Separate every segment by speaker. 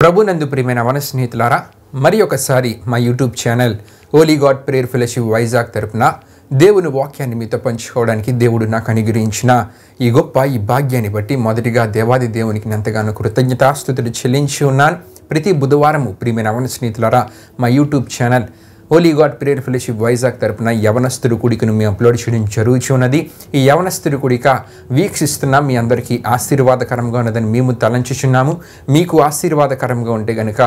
Speaker 1: ప్రభునందు ప్రియమైన మన స్నేహితులారా, మరి ఒకసారి మా YouTube channel Holi God prayer fellowship Vizag తరపున దేవుని వాక్యాన్ని మీతో పంచుకోవడానికి దేవుడు నాకు అనుగ్రహించిన ఈ భాగ్యాన్ని బట్టి మొదటిగా దేవాది దేవునికి ఎంతగానో కృతజ్ఞతాస్తుతులు చెల్లించి ఉన్నాను. ప్రతి బుధవారము ప్రియమైన మన స్నేహితులారా మా YouTube channel Holi God prayer fellowship Vizag తరపున యవనస్తుడు కూడికను మేము అప్లోడ్ చేయడం జరుగుతున్నది. ఈ యవనస్తుడు కూడిక వీక్షిస్తున్న మీ అందరికీ ఆశీర్వాదకరంగా ఉన్నదని మేము తలంచుచున్నాము. మీకు ఆశీర్వాదకరంగా ఉంటే కనుక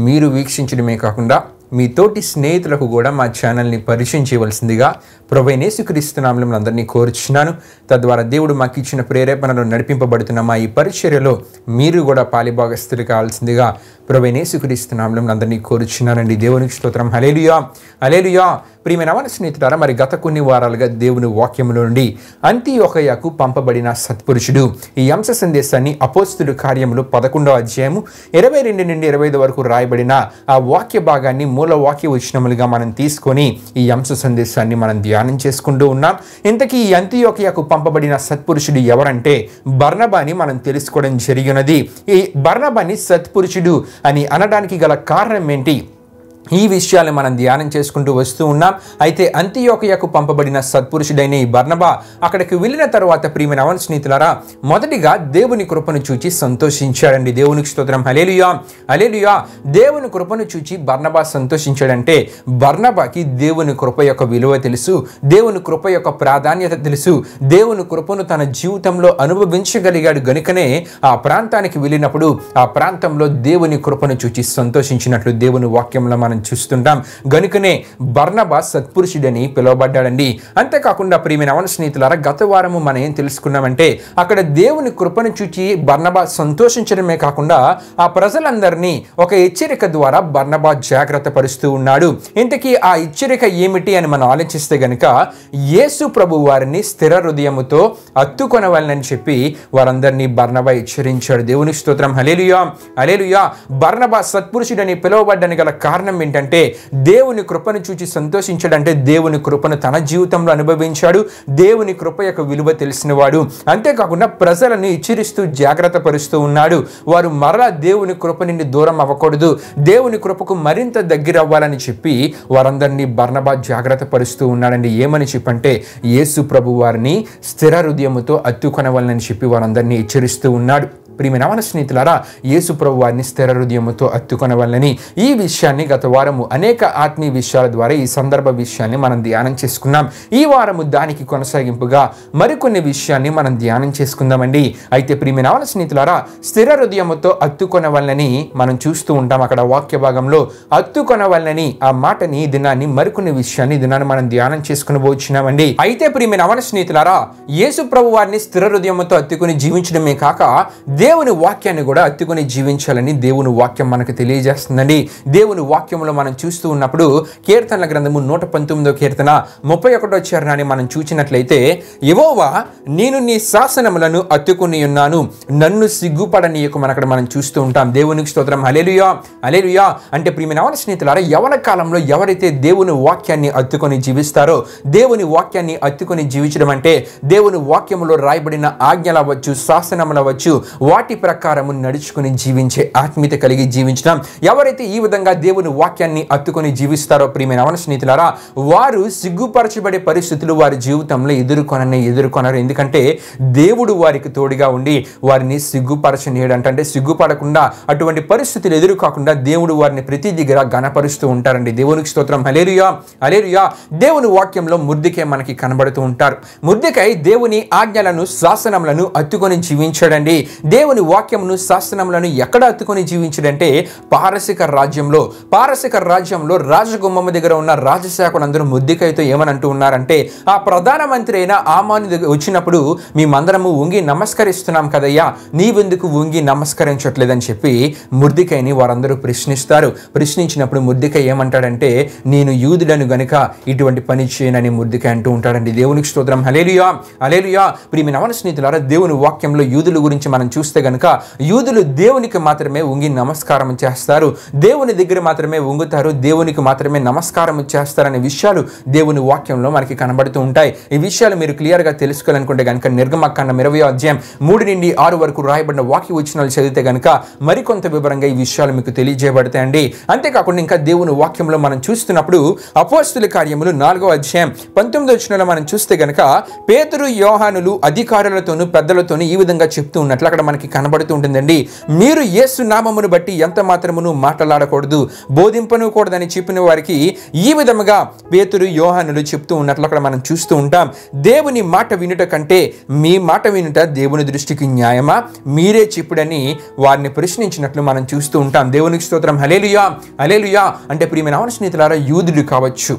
Speaker 1: మీరు వీక్షించడమే కాకుండా మీ తోటి స్నేహితులకు కూడా మా ఛానల్ని పరిచయం చేయవలసిందిగా ప్రభువైన యేసుక్రీస్తు నామములో అందరినీ కోరుచున్నాను. తద్వారా దేవుడు మాకు ఇచ్చిన ప్రేరేపణలో నడిపింపబడుతున్న మా ఈ పరిచర్యలో మీరు కూడా పాలిభాగస్తులు కావాల్సిందిగా ప్రభువైన యేసుక్రీస్తు నామములో అందరినీ కోరుచున్నానండి. దేవునికి స్తోత్రం. హల్లెలూయా, హల్లెలూయా. ప్రియమైన మన స్నేహితులారా, మరి గత కొన్ని వారాలుగా దేవుని వాక్యములో నుండి అంతియోకయకు పంపబడిన సత్పురుషుడు ఈ అంశ సందేశాన్ని అపోస్తలుల కార్యములు 11వ అధ్యాయము 22 నుండి 25 వరకు రాయబడిన ఆ వాక్య భాగాన్ని మూల వాక్య వచనములుగా మనం తీసుకొని ఈ అంశ సందేశాన్ని మనం ధ్యానం చేసుకుంటూ ఉన్నాం. ఇంతకీ ఈ అంతియోకయకు పంపబడిన సత్పురుషుడు ఎవరంటే బర్నబాని మనం తెలుసుకోవడం జరిగినది. ఈ బర్నబాని సత్పురుషుడు అని అనడానికి గల కారణం ఏంటి? ఈ విషయాలు మనం ధ్యానం చేసుకుంటూ వస్తూ ఉన్నాం. అయితే అంతియోకయకు పంపబడిన సత్పురుషుడైన ఈ బర్నబా అక్కడికి వెళ్ళిన తర్వాత ప్రియమైన అవన స్నేహితులారా, మొదటిగా దేవుని కృపను చూచి సంతోషించాడండి. దేవునికి స్తోత్రం. హల్లెలూయా, హల్లెలూయా. దేవుని కృపను చూచి బర్నబా సంతోషించాడంటే బర్నబాకి దేవుని కృప యొక్క విలువ తెలుసు, దేవుని కృప యొక్క ప్రాధాన్యత తెలుసు, దేవుని కృపను తన జీవితంలో అనుభవించగలిగాడు గనుకనే ఆ ప్రాంతానికి వెళ్ళినప్పుడు ఆ ప్రాంతంలో దేవుని కృపను చూచి సంతోషించినట్లు దేవుని వాక్యంలో మనం చూస్తుంటాం. గనుకనే బర్నబా సత్పురుషుడని పిలువబడ్డాడండి. అంతేకాకుండా ప్రియమైన అవన స్నేహితులారా, గత వారము మనం ఏం తెలుసుకున్నామంటే అక్కడ దేవుని కృపను చూచి బర్నబా సంతోషించడమే కాకుండా ఆ ప్రజలందరినీ ఒక హెచ్చరిక ద్వారా బర్నబా జాగ్రత్త పరుస్తూ ఉన్నాడు. ఇంతకీ ఆ హెచ్చరిక ఏమిటి అని మనం ఆలోచిస్తే గనుక యేసు ప్రభు వారిని స్థిర హృదయముతో హత్తుకొనవలనని చెప్పి వారందరినీ బర్నబా హెచ్చరించాడు. దేవుని స్తోత్రం. హల్లెలూయా, హల్లెలూయా. బర్నబా సత్పురుషుడని పిలువబడ్డానికి గల కారణం ఏంటంటే దేవుని కృపను చూచి సంతోషించాడంటే దేవుని కృపను తన జీవితంలో అనుభవించాడు, దేవుని కృప యొక్క విలువ తెలిసినవాడు. అంతేకాకుండా ప్రజలను హెచ్చరిస్తూ జాగ్రత్త పరుస్తూ ఉన్నాడు. వారు మరలా దేవుని కృప నుండి దూరం అవ్వకూడదు, దేవుని కృపకు మరింత దగ్గర అవ్వాలని చెప్పి వారందరినీ బర్నబా జాగ్రత్త పరుస్తూ ఉన్నాడండి. ఏమని చెప్పంటే యేసు ప్రభు వారిని స్థిర హృదయముతో హత్తుకొనవలనని చెప్పి వారందరినీ హెచ్చరిస్తూ ఉన్నాడు. ప్రియమైన మన స్నేహితులారా, యేసు ప్రభు వారిని స్థిర హృదయముతో హత్తుకొనవలనని ఈ విషయాన్ని గత వారము అనేక ఆత్మీయ విషయాల ద్వారా ఈ సందర్భ విషయాన్ని మనం ధ్యానం చేసుకున్నాం. ఈ వారము దానికి కొనసాగింపుగా మరికొన్ని విషయాన్ని మనం ధ్యానం చేసుకుందామండి. అయితే ప్రియమైన మన స్నేహితులారా, స్థిర హృదయముతో హత్తుకొనవలనని మనం చూస్తూ ఉంటాం. అక్కడ వాక్య భాగంలో హత్తుకొనవలనని ఆ మాటని దినాన్ని మరికొన్ని విషయాన్ని దినాన్ని మనం ధ్యానం చేసుకుని వచ్చినామండి. అయితే ప్రియమైన మన స్నేహితులారా, యేసు ప్రభు వారిని స్థిర హృదయముతో హత్తుకొని జీవించడమే కాక దేవుని వాక్యాన్ని కూడా హత్తుకొని జీవించాలని దేవుని వాక్యం మనకు తెలియజేస్తుందండి. దేవుని వాక్యంలో మనం చూస్తూ ఉన్నప్పుడు కీర్తనల గ్రంథము 119వ కీర్తన 31వ చరణాన్ని మనం చూసినట్లయితే, యెహోవా నేను నీ శాసనములను హత్తుకొని ఉన్నాను, నన్ను సిగ్గుపడనీయకు అక్కడ మనం చూస్తూ ఉంటాం. దేవునికి స్తోత్రం. హల్లెలూయా, హల్లెలూయా. అంటే ప్రియమైన అవన స్నేహితులారా, యవన కాలంలో ఎవరైతే దేవుని వాక్యాన్ని హత్తుకొని జీవిస్తారో, దేవుని వాక్యాన్ని హత్తుకొని జీవించడం అంటే దేవుని వాక్యములో రాయబడిన ఆజ్ఞలు అవ్వచ్చు, శాసనములు అవ్వచ్చు, వాటి ప్రకారము నడుచుకుని జీవించే ఆత్మీయత కలిగి జీవించడం. ఎవరైతే ఈ విధంగా దేవుని వాక్యాన్ని హత్తుకొని జీవిస్తారో ప్రియమైన అవన స్నేహితులారా, వారు సిగ్గుపరచబడే పరిస్థితులు వారి జీవితంలో ఎదుర్కొనరు. ఎందుకంటే దేవుడు వారికి తోడుగా ఉండి వారిని సిగ్గుపరచనీయడంట. అంటే సిగ్గుపడకుండా అటువంటి పరిస్థితులు ఎదురుకాకుండా దేవుడు వారిని ప్రతి దగ్గర ఘనపరుస్తూ ఉంటారండి. దేవునికి స్తోత్రం. హల్లెలూయా, హల్లెలూయా. దేవుని వాక్యంలో మొర్దెకై మనకి కనబడుతూ ఉంటారు. మొర్దెకై దేవుని ఆజ్ఞలను శాసనములను హత్తుకొని జీవించాడండి. దేవుని వాక్యమును శాసనములను ఎక్కడ హత్తుకొని జీవించడంటే పారసిక రాజ్యంలో రాజగుమ్మము దగ్గర ఉన్న రాజశాఖలందరూ మొర్దెకైతో ఏమని అంటూ ఉన్నారంటే, ఆ ప్రధానమంత్రి అయిన ఆమాను దగ్గర వచ్చినప్పుడు మేమందరము వంగి నమస్కరిస్తున్నాం కదయ్యా, నీవెందుకు వంగి నమస్కరించట్లేదని చెప్పి మొర్దెకైని వారందరూ ప్రశ్నించినప్పుడు మొర్దెకై ఏమంటాడంటే, నేను యూదుడను గనుక ఇటువంటి పని చేయనని మొర్దెకై అంటూ ఉంటాడండి. దేవునికి స్తోత్రం. హల్లెలూయా, హల్లెలూయా. ప్రియమైన అవన స్నేహితులారా, దేవుని వాక్యంలో యూదుల గురించి మనం చూస్తే చూస్తే గనుక యూదులు దేవునికి మాత్రమే వంగి నమస్కారం చేస్తారు, దేవుని దగ్గర మాత్రమే వంగుతారు, దేవునికి మాత్రమే నమస్కారం చేస్తారనే విషయాలు దేవుని వాక్యంలో మనకి కనబడుతూ ఉంటాయి. ఈ విషయాలు మీరు క్లియర్గా తెలుసుకోవాలనుకుంటే కనుక నిర్గమకాండం 20వ అధ్యాయం 3 నుండి 6 వరకు రాయబడిన వాక్య వచనాలు చదివితే కనుక మరికొంత వివరంగా ఈ విషయాలు మీకు తెలియజేయబడతాయండి. అంతేకాకుండా ఇంకా దేవుని వాక్యంలో మనం చూస్తున్నప్పుడు అపోస్తలుల కార్యములు 4వ అధ్యాయం 19వ వచనంలో మనం చూస్తే గనుక పేతురు యోహానులు అధికారులతోనూ పెద్దలతోనూ ఈ విధంగా చెప్తూ ఉన్నట్లు అక్కడ మనకి కనబడుతూ ఉంటుందండి. మీరు యేసు నామమును బట్టి ఎంత మాత్రమును మాట్లాడకూడదు, బోధింపనకూడదని చెప్పిన వారికి ఈ విధముగా పేతురు యోహానులు చెప్తూ ఉన్నట్లు అక్కడ మనం చూస్తూ ఉంటాం. దేవుని మాట వినుట కంటే మీ మాట వినుట దేవుని దృష్టికి న్యాయమా, మీరే చెప్పుడని వారిని ప్రశ్నించినట్లు మనం చూస్తూ ఉంటాం. దేవునికి స్తోత్రం. హల్లెలూయా హల్లెలూయా. అంటే ప్రియమైన స్నేహితులారా, యూదులు కావచ్చు,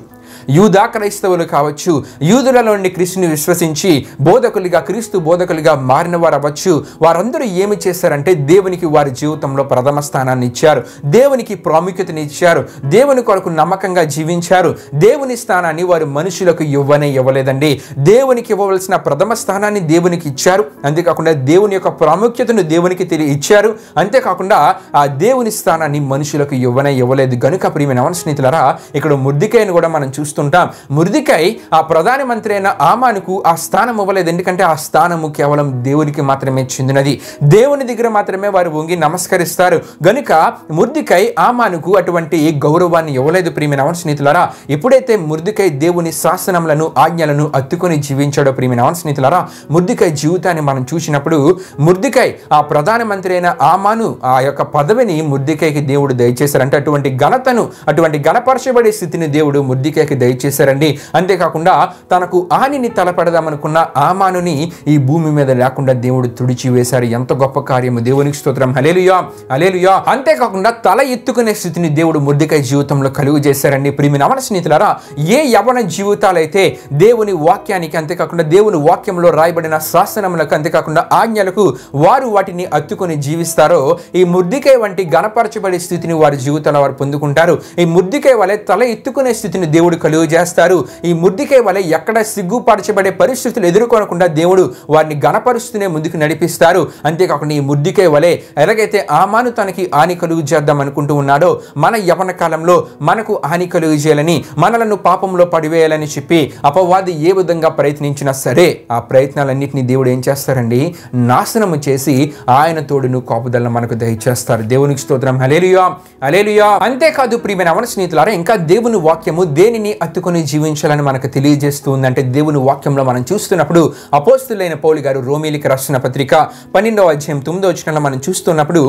Speaker 1: యూదా క్రైస్తవులు కావచ్చు, యూదులలో నుండి క్రీస్తుని విశ్వసించి బోధకులుగా క్రీస్తు బోధకులుగా మారిన వారు అవ్వచ్చు, వారందరూ ఏమి చేశారంటే దేవునికి వారి జీవితంలో ప్రథమ స్థానాన్ని ఇచ్చారు, దేవునికి ప్రాముఖ్యతని ఇచ్చారు, దేవుని కొరకు నమ్మకంగా జీవించారు. దేవుని స్థానాన్ని వారు మనుషులకు ఇవ్వలేదండి. దేవునికి ఇవ్వవలసిన ప్రథమ స్థానాన్ని దేవునికి ఇచ్చారు. అంతేకాకుండా దేవుని యొక్క ప్రాముఖ్యతను దేవునికి ఇచ్చారు. అంతేకాకుండా ఆ దేవుని స్థానాన్ని మనుషులకు ఇవ్వలేదు. గనుక ప్రియమైన స్నేహితులారా, ఇక్కడ మొర్దెకైని కూడా మనం చూస్తుంటాం. మొర్దెకై ఆ ప్రధానమంత్రి అయిన ఆమానుకు ఆ స్థానం ఇవ్వలేదు. ఎందుకంటే ఆ స్థానము కేవలం దేవునికి మాత్రమే చెందినది. దేవుని దగ్గర మాత్రమే వారు వంగి నమస్కరిస్తారు. గనుక మొర్దెకై ఆమానుకు అటువంటి గౌరవాన్ని ఇవ్వలేదు. ప్రియమైన స్నేహితులారా, ఎప్పుడైతే మొర్దెకై దేవుని శాసనములను ఆజ్ఞలను అత్తుకొని జీవించాడో ప్రియమైన స్నేహితులారా, మొర్దెకై జీవితాన్ని మనం చూసినప్పుడు మొర్దెకై ఆ ప్రధానమంత్రి అయిన ఆమాను ఆ యొక్క పదవిని మొర్దెకైకి దేవుడు దయచేశారంటే అటువంటి ఘనతను, అటువంటి గణపరచబడే స్థితిని దేవుడు మొర్దెకైకి దయచేశారండి. అంతేకాకుండా తనకు హానిని తలపెడదామనుకున్న ఆమానుని ఈ భూమి మీద లేకుండా దేవుడు తుడిచి వేశారు. ఎంత గొప్ప కార్యము! దేవునికి స్తోత్రం. హల్లెలూయా హల్లెలూయా. అంతేకాకుండా తల ఎత్తుకునే స్థితిని దేవుడు మొర్దెకై జీవితంలో కలుగు చేశారండి. ప్రియమైన స్నేహితులారా, ఏ యవన జీవితాలైతే దేవుని వాక్యానికి, అంతేకాకుండా దేవుని వాక్యంలో రాయబడిన శాసనములకు, అంతేకాకుండా ఆజ్ఞలకు వారు వాటిని అత్తుకొని జీవిస్తారో ఈ మొర్దెకై వంటి గణపరచబడే స్థితిని వారి జీవితంలో వారు పొందుకుంటారు. ఈ మొర్దెకై వలె తల ఎత్తుకునే స్థితిని దేవుడు కలుగు చేస్తారు. ఈ మొర్దెకై వలె ఎక్కడ సిగ్గుపరచబడే పరిస్థితులు ఎదుర్కొనకుండా దేవుడు వారిని గణపరుస్తూనే ముందుకు నడిపిస్తారు. అంతేకాకుండా ఈ మొర్దెకై వలె ఎలాగైతే ఆమాను తనకి హాని కలుగు చేద్దాం అనుకుంటూ ఉన్నాడో, మన యవన కాలంలో మనకు హాని కలుగు చేయాలని, మనలను పాపంలో పడివేయాలని చెప్పి అపవాది ఏ విధంగా ప్రయత్నించినా సరే ఆ ప్రయత్నాలన్నింటినీ దేవుడు ఏం చేస్తారండి, నాశనము చేసి ఆయన తోడును కాపుదలను మనకు దయచేస్తారు. దేవునికి స్తోత్రం. హల్లెలూయా హల్లెలూయా. అంతేకాదు ప్రియమైన స్నేహితులారా, ఇంకా దేవుని వాక్యము దేనిని అత్తుకొని జీవించాలని మనకు తెలియజేస్తూ ఉందంటే, దేవుని వాక్యంలో మనం చూస్తున్నప్పుడు అపోస్తలుడైన పౌలు గారు రోమీయులకు రాసిన పత్రిక 12వ అధ్యాయం 9వ వచనంలో మనం చూస్తున్నప్పుడు,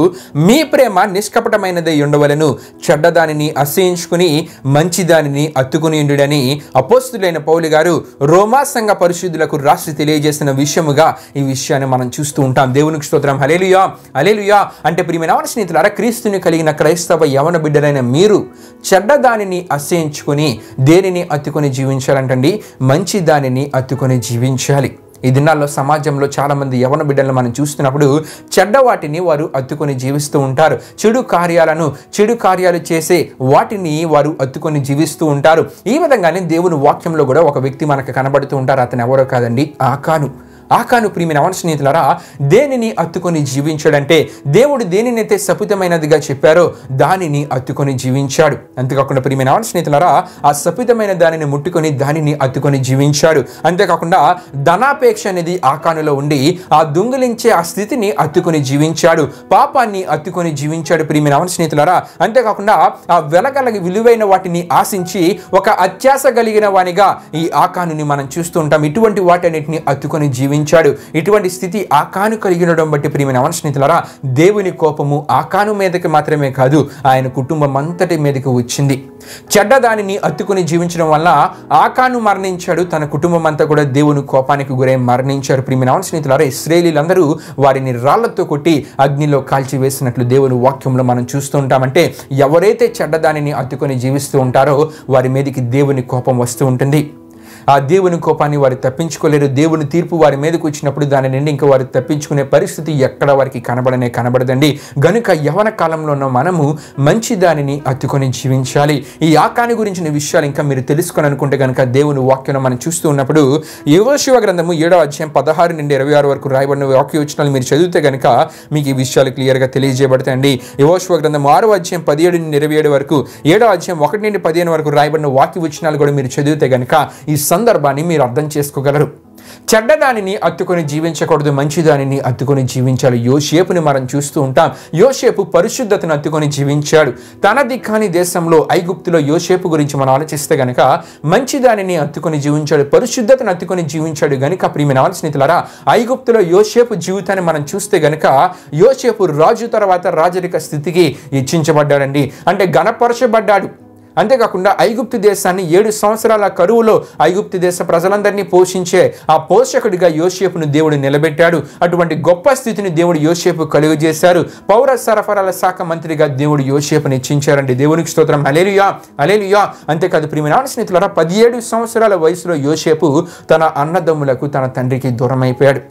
Speaker 1: మీ ప్రేమ నిష్కపటమైనదై ఉండవలెను, చెడ్డదానిని అసహించుకుని మంచి దానిని అత్తుకుని ఉండుడని అపోస్తలుడైన పౌలు గారు రోమా సంఘ పరిశుద్ధులకు రాసి తెలియజేసిన విషయముగా ఈ విషయాన్ని మనం చూస్తూ ఉంటాం. దేవునికి స్తోత్రం. హల్లెలూయా హల్లెలూయా. అంటే ప్రియమైన స్నేహితులారా, క్రీస్తుని కలిగిన క్రైస్తవ యవన బిడ్డలైన మీరు చెడ్డదానిని అసహించుకుని దేనిని అత్తుకొని జీవించాలంటండి, మంచి దానిని అత్తుకొని జీవించాలి. ఈ దినాల్లో సమాజంలో చాలామంది యవన బిడ్డలను మనం చూస్తున్నప్పుడు చెడ్డ వాటిని వారు అత్తుకొని జీవిస్తూ ఉంటారు. చెడు కార్యాలు చేసే వాటిని వారు అత్తుకొని జీవిస్తూ ఉంటారు. ఈ విధంగానే దేవుని వాక్యంలో కూడా ఒక వ్యక్తి మనకు కనబడుతూ ఉంటారు. అతను ఎవరో కాదండి, ఆకాను. ప్రియమైన స్నేహితులారా, దేనిని అత్తుకొని జీవించాడంటే దేవుడు దేనినైతే శపితమైనదిగా చెప్పారో దానిని అత్తుకొని జీవించాడు. అంతేకాకుండా ప్రియమైన స్నేహితులారా, ఆ శపితమైన దానిని ముట్టుకొని దానిని అత్తుకొని జీవించాడు. అంతేకాకుండా ధనాపేక్ష అనేది ఆకానులో ఉండి ఆ దొంగిలించే ఆ స్థితిని అత్తుకొని జీవించాడు, పాపాన్ని అత్తుకొని జీవించాడు. ప్రియమైన స్నేహితులారా, అంతేకాకుండా ఆ వెలగలగి విలువైన వాటిని ఆశించి ఒక అత్యాశ కలిగిన వానిగా ఈ ఆకానుని మనం చూస్తూ ఉంటాం. ఇటువంటి వాటన్నిటిని అత్తుకొని జీవించాడు. ఇటువంటి స్థితి ఆకాను కలిగి ఉండడం బట్టి ప్రియమైన స్నేహితులారా, దేవుని కోపము ఆకాను మీదకి మాత్రమే కాదు, ఆయన కుటుంబం అంతటి మీదకి వచ్చింది. చెడ్డదానిని అత్తుకుని జీవించడం వల్ల ఆకాను మరణించాడు, తన కుటుంబం అంతా కూడా దేవుని కోపానికి గురై మరణించారు. ప్రియమైన స్నేహితులారా, ఇశ్రాయేలీలందరూ వారిని రాళ్లతో కొట్టి అగ్నిలో కాల్చి వేసినట్లు దేవుని వాక్యంలో మనం చూస్తూ ఉంటామంటే, ఎవరైతే చెడ్డదానిని అత్తుకొని జీవిస్తూ ఉంటారో వారి మీదకి దేవుని కోపం వస్తూ ఉంటుంది. ఆ దేవుని కోపాన్ని వారు తప్పించుకోలేరు. దేవుని తీర్పు వారి మీదకు వచ్చినప్పుడు దాని నుండి ఇంకా వారు తప్పించుకునే పరిస్థితి ఎక్కడ వారికి కనబడదండి. గనుక యవ్వన కాలంలో ఉన్న మనము మంచి దానిని అత్తుకొని జీవించాలి. ఈ ఆకాని గురించిన విషయాలు ఇంకా మీరు తెలుసుకొని అనుకుంటే కనుక దేవుని వాక్యంలో మనం చూస్తూ ఉన్నప్పుడు యెహోషువ గ్రంథము 7వ అధ్యాయం 16 నుండి 26 వరకు రాయబడిన వాక్యవచనాలు మీరు చదివితే కనుక మీకు ఈ విషయాలు క్లియర్గా తెలియజేయబడతాయండి. యెహోషువ గ్రంథం 6వ అధ్యాయం 17 నుండి 27 వరకు, 7వ అధ్యాయం 1 నుండి 15 వరకు రాయబడిన వాక్యవచనాలు కూడా మీరు చదివితే కనుక ఈ సందర్భాన్ని మీరు అర్థం చేసుకోగలరు. చెడ్డదానిని అత్తుకొని జీవించకూడదు, మంచిదానిని అత్తుకొని జీవించాలి. యోసేపుని మనం చూస్తూ ఉంటాం. యోసేపు పరిశుద్ధతను అత్తుకొని జీవించాడు. తనది కాని దేశంలో ఐగుప్తులో యోసేపు గురించి మనం ఆలోచిస్తే గనక మంచిదానిని అత్తుకొని జీవించాడు, పరిశుద్ధతను అత్తుకొని జీవించాడు. గనుక ప్రియమైన స్నేహితులారా, ఐగుప్తులో యోసేపు జీవితాన్ని మనం చూస్తే గనక యోసేపు రాజు తర్వాత రాజరిక స్థితికి హెచ్చించబడ్డాడండి, అంటే గణపరచబడ్డాడు. అంతేకాకుండా ఐగుప్తు దేశాన్ని 7 సంవత్సరాల కరువులో ఐగుప్తు దేశ ప్రజలందరినీ పోషించే ఆ పోషకుడిగా యోసేపును దేవుడు నిలబెట్టాడు. అటువంటి గొప్ప స్థితిని దేవుడు యోసేపు కలుగజేశారు. పౌర సరఫరాల శాఖ మంత్రిగా దేవుడు యోసేపుని హెచ్చించారండి. దేవునికి స్తోత్రం. హల్లెలూయా, హల్లెలూయా. అంతేకాదు ప్రియమైన స్నేహితులారా, 17 సంవత్సరాల వయసులో యోసేపు తన అన్నదమ్ములకు తన తండ్రికి దూరం అయిపోయాడు.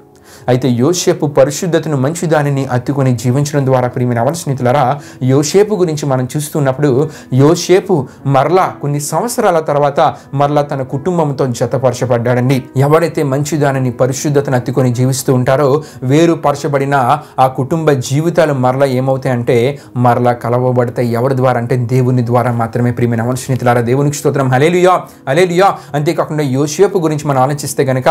Speaker 1: అయితే యోసేపు పరిశుద్ధతను మంచిదానిని అత్తుకొని జీవించడం ద్వారా ప్రియమైన స్నేహితులారా, యోసేపు గురించి మనం చూస్తున్నప్పుడు యోసేపు మరలా కొన్ని సంవత్సరాల తర్వాత మరలా తన కుటుంబంతో జతపరచబడ్డాడండి. ఎవరైతే మంచిదానిని పరిశుద్ధతను అత్తుకొని జీవిస్తూ ఉంటారో వేరుపరచబడిన ఆ కుటుంబ జీవితాలు మరలా ఏమవుతాయంటే మరలా కలవబడతాయి. ఎవరి ద్వారా అంటే దేవుని ద్వారా మాత్రమే. ప్రియమైన స్నేహితులారా, దేవునికి స్తోత్రం. హల్లెలూయా, హల్లెలూయా. అంతేకాకుండా యోసేపు గురించి మనం ఆలోచిస్తే గనక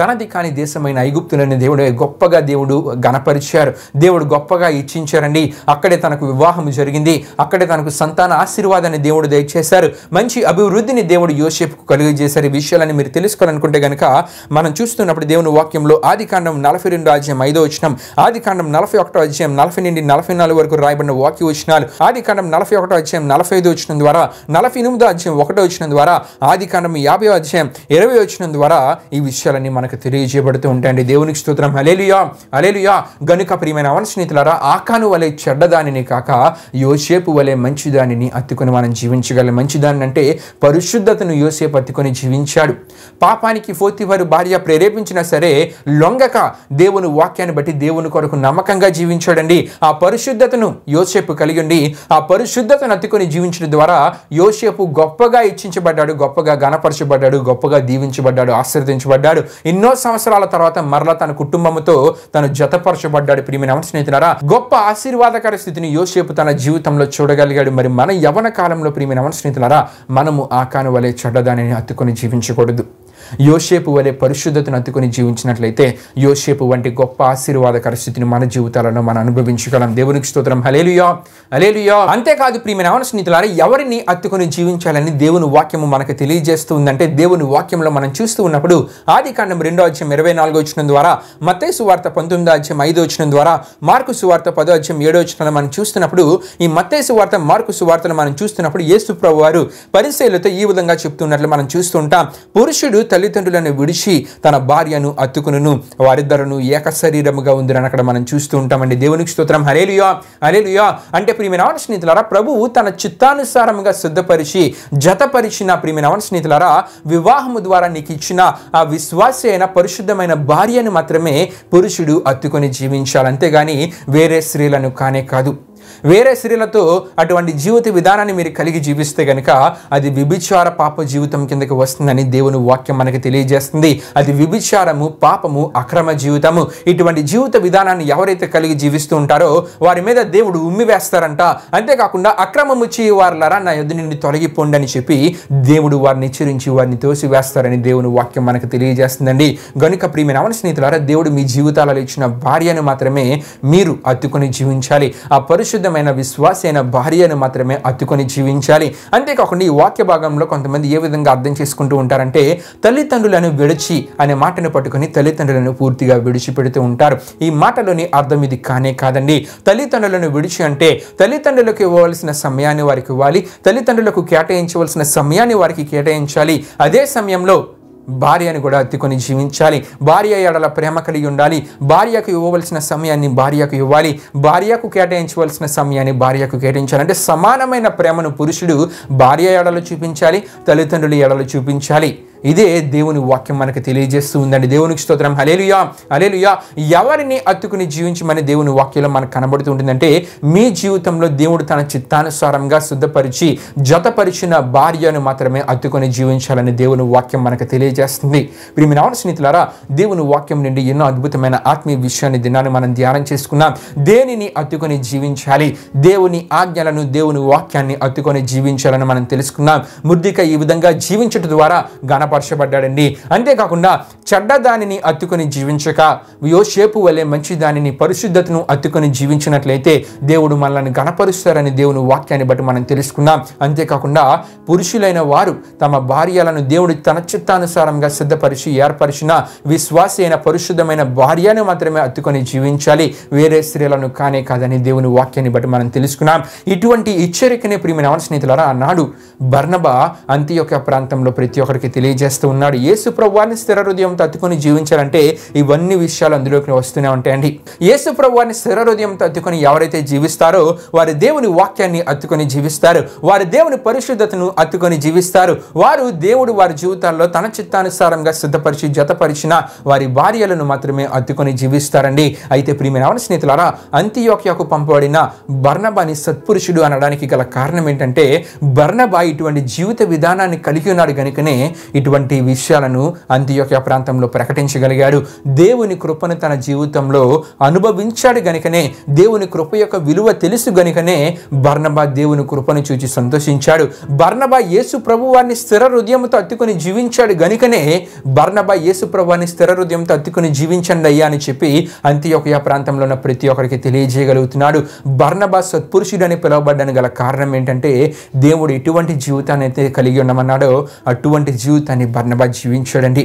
Speaker 1: తనది కాని దేశమైన ఐగుప్తులని దేవుడు గొప్పగా దేవుడు గణపరిచారు, దేవుడు గొప్పగా ఇచ్చించారండి. అక్కడే తనకు వివాహం జరిగింది, అక్కడే తనకు సంతాన ఆశీర్వాదాన్ని దేవుడు దయచేశారు, మంచి అభివృద్ధిని దేవుడు యోసేపుకు కలుగజేశారు. ఈ విషయాలని మీరు తెలుసుకోవాలనుకుంటే గనక మనం చూస్తున్నప్పుడు దేవుని వాక్యంలో ఆదికాండం 42 అధ్యాయం 5వ వచనం, ఆదికాండం 41 అధ్యాయం 40 నుండి 44 వరకు రాయబడిన వాక్య వచనాలు, ఆదికాండం 41 అధ్యాయం 45 వచనం ద్వారా, 48 అధ్యాయం 1వ వచనం ద్వారా, ఆదికాండం 50 అధ్యాయం 20 వచనం ద్వారా ఈ విషయాలన్నీ మనకు తెలియజేయబడుతూ ఉంటాయండి. దేవునికి స్తోత్రం. హల్లెలూయా, హల్లెలూయా. గనుక ప్రియమైన స్నేహితులారా, ఆకాను వలె చెడ్డదానిని కాక యోసేపు వలె మంచిదానిని అత్తుకొని మనం జీవించగలం. మంచిదాని అంటే పరిశుద్ధతను యోసేపు అత్తుకొని జీవించాడు. పాపానికి పోతీఫరు భార్య ప్రేరేపించినా సరే లొంగక దేవుని వాక్యాన్ని బట్టి దేవుని కొరకు నమ్మకంగా జీవించాడండి. ఆ పరిశుద్ధతను యోసేపు కలిగి ఉండి ఆ పరిశుద్ధతను అత్తుకొని జీవించడం ద్వారా యోసేపు గొప్పగా ఇచ్చించబడ్డాడు, గొప్పగా గణపరచబడ్డాడు, గొప్పగా దీవించబడ్డాడు, ఆశీర్వదించబడ్డాడు. ఎన్నో సంవత్సరాల తర్వాత మరలా తన కుటుంబంతో తను జతపరచబడ్డాడు. ప్రియమైన స్నేహితులారా, గొప్ప ఆశీర్వాదకర స్థితిని యోసేపు తన జీవితంలో చూడగలిగాడు. మరి మన యవ్వన కాలంలో ప్రియమైన స్నేహితులారా, మనము ఆకాను వలె చెడ్డదానిని అత్తుకొని జీవించకూడదు. యోసేపు వలె పరిశుద్ధతను అత్తుకొని జీవించినట్లయితే యోసేపు వంటి గొప్ప ఆశీర్వాదకర స్థితిని మన జీవితాలలో మనం అనుభవించగలం. దేవునికి స్తోత్రం. హల్లెలూయా, హల్లెలూయా. అంతేకాదు ప్రియమైన స్నేహితులారా, ఎవరిని అత్తుకొని జీవించాలని దేవుని వాక్యము మనకు తెలియజేస్తూ ఉందంటే దేవుని వాక్యంలో మనం చూస్తూ ఉన్నప్పుడు ఆదికాండం 2వ అధ్యాయం 24వ వచనం ద్వారా, మత్తయి సువార్త 19వ అధ్యాయం 5వ వచనం ద్వారా, మార్కు సువార్త 10వ అధ్యాయం 7వ వచనాలను మనం చూస్తున్నప్పుడు, ఈ మత్తయి సువార్త మార్కు సువార్తను మనం చూస్తున్నప్పుడు యేసు ప్రభువు వారు పరిసయ్యులతో ఈ విధంగా చెప్తున్నట్లు మనం చూస్తూ ఉంటాం. పురుషుడు తల్లిదండ్రులను విడిచి తన భార్యను అత్తుకును, వారిద్దరును ఏక శరీరముగా ఉందిరని అక్కడ మనం చూస్తూ ఉంటామండి. దేవునికి స్తోత్రం. హల్లెలూయా, హల్లెలూయా. అంటే ప్రియమైన స్నేహితులారా, ప్రభువు తన చిత్తానుసారముగా సిద్ధపరిచి జతపరిచిన ప్రియమైన స్నేహితులారా, వివాహము ద్వారా నీకు ఇచ్చిన ఆ విశ్వాసి అయిన పరిశుద్ధమైన భార్యను మాత్రమే పురుషుడు అత్తుకొని జీవించాలి, అంతేగాని వేరే స్త్రీలను కానే కాదు. వేరే స్త్రీలతో అటువంటి జీవిత విధానాన్ని మీరు కలిగి జీవిస్తే గనుక అది వ్యభిచార పాప జీవితం కిందకి వస్తుందని దేవుని వాక్యం మనకి తెలియజేస్తుంది. అది వ్యభిచారము, పాపము, అక్రమ జీవితము. ఇటువంటి జీవిత విధానాన్ని ఎవరైతే కలిగి జీవిస్తూ ఉంటారో వారి మీద దేవుడు ఉమ్మి వేస్తారంట. అంతేకాకుండా అక్రమము చేయు వారులారా నా యొద్ద నుండి తొలగిపోండి అని చెప్పి దేవుడు వారిని హెచ్చరించి వారిని తోసివేస్తారని దేవుని వాక్యం మనకు తెలియజేస్తుందండి. గనుక ప్రియమైన స్నేహితులారా, దేవుడు మీ జీవితాలలో ఇచ్చిన భార్యను మాత్రమే మీరు అత్తుకొని జీవించాలి. ఆ పరిశుద్ధమైన విశ్వాసి అయిన భార్యను మాత్రమే అత్తుకొని జీవించాలి. అంతేకాకుండా ఈ వాక్య భాగంలో కొంతమంది ఏ విధంగా అర్థం చేసుకుంటూ ఉంటారంటే తల్లిదండ్రులను విడిచి అనే మాటను పట్టుకొని తల్లిదండ్రులను పూర్తిగా విడిచిపెడుతూ ఉంటారు. ఈ మాటలోని అర్థం ఇది కానే కాదండి. తల్లిదండ్రులను విడిచి అంటే తల్లిదండ్రులకు ఇవ్వవలసిన సమయాన్ని వారికి ఇవ్వాలి, తల్లిదండ్రులకు కేటాయించవలసిన సమయాన్ని వారికి కేటాయించాలి. అదే సమయంలో భార్యను కూడా అత్తుకొని జీవించాలి. భార్య ఎడల ప్రేమ కలిగి ఉండాలి. భార్యకు ఇవ్వవలసిన సమయాన్ని భార్యకు ఇవ్వాలి, భార్యకు కేటాయించవలసిన సమయాన్ని భార్యకు కేటాయించాలి. అంటే సమానమైన ప్రేమను పురుషుడు భార్య ఎడల చూపించాలి, తల్లిదండ్రుల ఎడల చూపించాలి. ఇదే దేవుని వాక్యం మనకు తెలియజేస్తూ ఉందండి. దేవునికి స్తోత్రం. హల్లెలూయా, హల్లెలూయా. ఎవరిని అత్తుకుని జీవించమని దేవుని వాక్యంలో మనకు కనబడుతూ ఉంటుందంటే, మీ జీవితంలో దేవుడు తన చిత్తానుసారంగా శుద్ధపరిచి జతపరిచిన భార్యను మాత్రమే అత్తుకొని జీవించాలని దేవుని వాక్యం మనకు తెలియజేస్తుంది. ప్రియమైన స్నేహితులారా, దేవుని వాక్యం నుండి ఎన్నో అద్భుతమైన ఆత్మీయ విషయాన్ని దినాన్ని మనం ధ్యానం చేసుకున్నాం. దేనిని అత్తుకొని జీవించాలి, దేవుని ఆజ్ఞలను దేవుని వాక్యాన్ని అత్తుకొని జీవించాలని మనం తెలుసుకున్నాం. ముర్దిక ఈ విధంగా జీవించడం ద్వారా గణపరచబడ్డాడండి. అంతేకాకుండా చెడ్డ దానిని అత్తుకొని జీవించక యోసేపు వలె మంచి దానిని పరిశుద్ధతను అత్తుకొని జీవించినట్లయితే దేవుడు మనల్ని గణపరుస్తారని దేవుని వాక్యాన్ని బట్టి మనం తెలుసుకున్నాం. అంతేకాకుండా పురుషులైన వారు తమ భార్యలను దేవుడు తన చిత్తానుసారంగా సిద్ధపరిచి ఏర్పరిచిన విశ్వాసి అయిన పరిశుద్ధమైన భార్యను మాత్రమే అత్తుకొని జీవించాలి, వేరే స్త్రీలను కానే కాదని దేవుని వాక్యాన్ని బట్టి మనం తెలుసుకున్నాం. ఇటువంటి హెచ్చరికనే ప్రియమైన స్నేహితులారా ఆనాడు బర్నబా అంతియోక్య ప్రాంతంలో ప్రతి ఒక్కరికి తెలియజేస్తూ ఉన్నాడు. యేసు ప్రభువాన్ని స్థిర హృదయంతో అత్తుకొని జీవించాలంటే ఇవన్నీ విషయాలు అందులోకి వస్తూనే ఉంటాయండి. యేసు ప్రభువాన్ని స్థిర హృదయంతో అత్తుకొని ఎవరైతే జీవిస్తారో వారి దేవుని వాక్యాన్ని అత్తుకొని జీవిస్తారు, వారి దేవుని పరిశుద్ధతను అత్తుకొని జీవిస్తారు. వారు దేవుడు వారి జీవితాల్లో తన చిత్తానుసారంగా సిద్ధపరిచి జతపరిచిన వారి భార్యలను మాత్రమే అత్తుకొని జీవిస్తారండి. అయితే ప్రియమైన స్నేహితులారా, అంతియోక్యకు పంపబడిన బర్నబాని సత్పురుషుడు అనడానికి గల కారణం ఏంటంటే, బర్నబా ఇటువంటి జీవిత విధానాన్ని కలిగి ఉన్నాడు కనుకనే ఇటువంటి విషయాలను అంతియోక్య ప్రాంతంలో ప్రకటించగలిగాడు. దేవుని కృపను తన జీవితంలో అనుభవించాడు గనుకనే, దేవుని కృప యొక్క విలువ తెలుసు గనుకనే బర్నబా దేవుని కృపను చూచి సంతోషించాడు. బర్నబా యేసు ప్రభువాన్ని స్థిర హృదయంతో అత్తుకొని జీవించాడు గనుకనే బర్నబా యేసు ప్రభువాన్ని స్థిర హృదయంతో అత్తుకొని జీవించండి అయ్యా అని చెప్పి అంతియోక్య ప్రాంతంలో ఉన్న ప్రతి ఒక్కరికి తెలియజేయగలుగుతున్నాడు. బర్నబా సత్పురుషుడు అని పిలువబడ్డానికి గల కారణం ఏంటంటే, దేవుడు ఎటువంటి జీవితాన్ని అయితే కలిగి ఉన్నామన్నాడో అటువంటి జీవితాన్ని బర్నబా జీవించాడండి.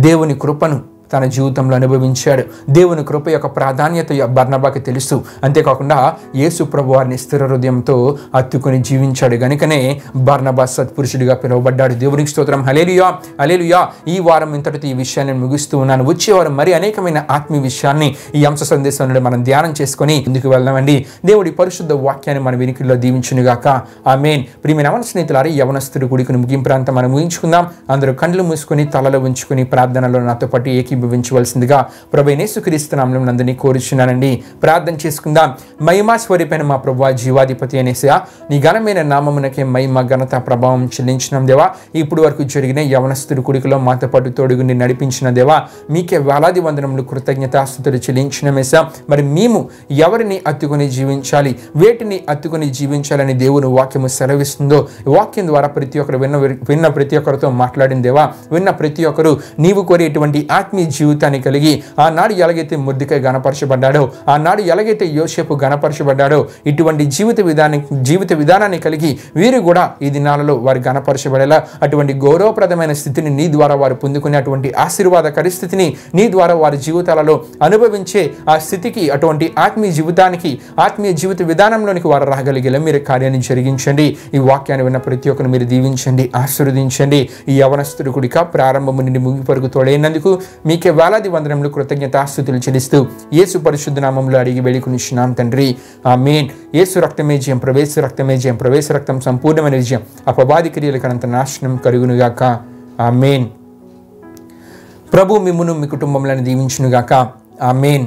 Speaker 1: దేవుని కృపను తన జీవితంలో అనుభవించాడు. దేవుని కృప యొక్క ప్రాధాన్యత బర్నబాకి తెలుసు. అంతేకాకుండా యేసు ప్రభువారిని స్థిర హృదయంతో అత్తుకొని జీవించాడు గనుకనే బర్నబా సత్పురుషుడిగా పిలువబడ్డాడు. దేవునికి స్తోత్రం. హల్లెలూయా, హల్లెలూయా. ఈ వారం ఇంతటితో ఈ విషయాన్ని ముగిస్తూ ఉన్నాను. వచ్చే వారం మరి అనేకమైన ఆత్మీయ విషయాన్ని ఈ అంశ సందేశం నుండి మనం ధ్యానం చేసుకొని ముందుకు వెళ్దామండి. దేవుడి పరిశుద్ధ వాక్యాన్ని మన వినికిడిలో దీవించునుగాక. ఆమేన్. ప్రియమైన స్నేహితులారా, యవనస్తుడి గుడికి ముగింపురాంతం మనం ముగించుకుందాం. అందరూ కళ్ళు మూసుకొని తలలో ఉంచుకొని ప్రార్థనలో నాతో పాటు ఏకీభవించవలసిందిగా ప్రభువైన యేసుక్రీస్తు నామములో నందుని కోరుచున్నానండి. ప్రార్థన చేసుకుందాం. మహిమా స్వరూపైన మా ప్రభువా, జీవాధిపతి అనేసా, నీ ఘనమైన నామమునకే మహిమ ఘనత ప్రభావం చెల్లించినాం దేవా. ఇప్పుడు వరకు జరిగిన యవనస్తుడి కుడికలో మాతో పాటు తోడుగుండి నడిపించిన దేవా, మీకే వేలాది వందనములు కృతజ్ఞతాస్తుతులు చెల్లించినమేసా. మరి మేము ఎవరిని అత్తుకొని జీవించాలి, వేటిని అత్తుకొని జీవించాలని దేవుని వాక్యము సెలవిస్తుందో వాక్యం ద్వారా ప్రతి ఒక్కరు విన్న ప్రతి ఒక్కరితో మాట్లాడిన దేవా, విన్న ప్రతి ఒక్కరు నీవు కోరేటువంటి ఆత్మీయ జీవితాన్ని కలిగి ఆనాడు ఎలాగైతే మొర్దెకై గణపరచబడ్డాడో, ఆనాడు ఎలాగైతే యోసేపు గణపరచబడ్డాడో ఇటువంటి జీవిత విధానాన్ని కలిగి వీరు కూడా ఈ దినాలలో వారు గణపరచబడేలా అటువంటి గౌరవప్రదమైన స్థితిని నీ ద్వారా వారు పొందుకునే అటువంటి ఆశీర్వాదకర స్థితిని నీ ద్వారా వారి జీవితాలలో అనుభవించే ఆ స్థితికి, అటువంటి ఆత్మీయ జీవితానికి, ఆత్మీయ జీవిత విధానంలోనికి వారు రాగలిగేలా మీరు కార్యాన్ని జరిగించండి. ఈ వాక్యాన్ని విన్న ప్రతి ఒక్కరు మీరు దీవించండి, ఆశీర్వదించండి. ఈ యవనస్తుడి కుడిక ప్రారంభము నుండి ముగింపు వరకు తోడైనందుకు మీకే వేలాది వందనములు కృతజ్ఞతాస్తుతులు చెల్లిస్తూ యేసు పరిశుద్ధ నామములో అడిగి వేడుకొనిచున్నాం తండ్రి. ఆమేన్. యేసు రక్తమే జయం, ప్రవేశ రక్తమే జయం, ప్రవేశ రక్తం సంపూర్ణమైన విజయం, అపవాది క్రియలకు అనంత నాశనం కలుగునుగాక. ఆమేన్. ప్రభు మిమ్మును మీ కుటుంబములను దీవించునుగాక. ఆమేన్.